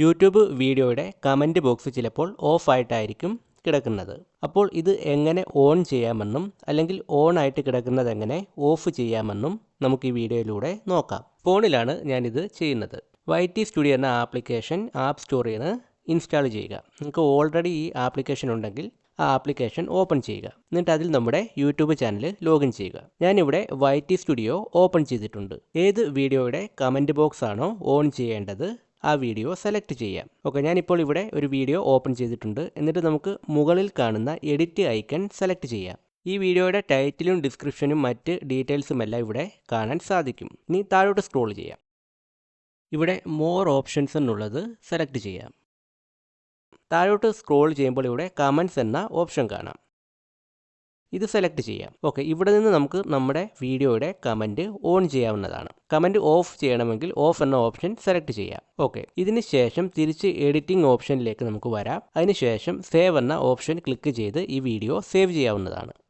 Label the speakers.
Speaker 1: YouTube വീഡിയോയുടെ comment box ചിലപ്പോൾ of ആയിട്ടായിരിക്കും കിടക്കുന്നത്. അപ്പോൾ ഇത് എങ്ങനെ ഓൺ ചെയ്യാമെന്നും അല്ലെങ്കിൽ ഓൺ ആയിട്ട് കിടക്കുന്നത് എങ്ങനെ ഓഫ് ചെയ്യാമെന്നും നമുക്ക് ഈ വീഡിയോയിലൂടെ നോക്കാം. ഫോണിലാണ് ഞാനിത് ചെയ്യുന്നത്. YT സ്റ്റുഡിയോ എന്ന ആപ്ലിക്കേഷൻ ആപ്പ് സ്റ്റോറിൽ നിന്ന് ഇൻസ്റ്റാൾ ചെയ്യുക. നിങ്ങൾക്ക് ഓൾറെഡി ഈ ആപ്ലിക്കേഷൻ ഉണ്ടെങ്കിൽ ആ ആപ്ലിക്കേഷൻ ഓപ്പൺ ചെയ്യുക. എന്നിട്ട് അതിൽ നമ്മുടെ യൂട്യൂബ് ചാനൽ ലോഗിൻ ചെയ്യുക. ഞാനിവിടെ YT സ്റ്റുഡിയോ ഓപ്പൺ ചെയ്തിട്ടുണ്ട്. ഏത് വീഡിയോയുടെ കമൻറ്റ് ബോക്സ് ആണോ ഓൺ ചെയ്യേണ്ടത് ആ വീഡിയോ സെലക്ട് ചെയ്യാം. ഓക്കെ, ഞാനിപ്പോൾ ഇവിടെ ഒരു വീഡിയോ ഓപ്പൺ ചെയ്തിട്ടുണ്ട്. എന്നിട്ട് നമുക്ക് മുകളിൽ കാണുന്ന എഡിറ്റ് ഐക്കൺ സെലക്ട് ചെയ്യാം. ഈ വീഡിയോയുടെ ടൈറ്റിലും ഡിസ്ക്രിപ്ഷനും മറ്റ് ഡീറ്റെയിൽസും എല്ലാം ഇവിടെ കാണാൻ സാധിക്കും. ഇനി താഴോട്ട് സ്ക്രോൾ ചെയ്യാം. ഇവിടെ മോർ ഓപ്ഷൻസ് എന്നുള്ളത് സെലക്ട് ചെയ്യാം. താഴോട്ട് സ്ക്രോൾ ചെയ്യുമ്പോൾ ഇവിടെ കമൻറ്റ്സ് എന്ന ഓപ്ഷൻ കാണാം. ഇത് സെലക്ട് ചെയ്യാം. ഓക്കെ, ഇവിടെ നിന്ന് നമുക്ക് നമ്മുടെ വീഡിയോയുടെ കമൻറ്റ് ഓൺ ചെയ്യാവുന്നതാണ്. കമൻറ്റ് ഓഫ് ചെയ്യണമെങ്കിൽ ഓഫ് എന്ന ഓപ്ഷൻ സെലക്ട് ചെയ്യാം. ഓക്കെ, ഇതിന് ശേഷം തിരിച്ച് എഡിറ്റിംഗ് ഓപ്ഷനിലേക്ക് നമുക്ക് വരാം. അതിനുശേഷം സേവ് എന്ന ഓപ്ഷൻ ക്ലിക്ക് ചെയ്ത് ഈ വീഡിയോ സേവ് ചെയ്യാവുന്നതാണ്.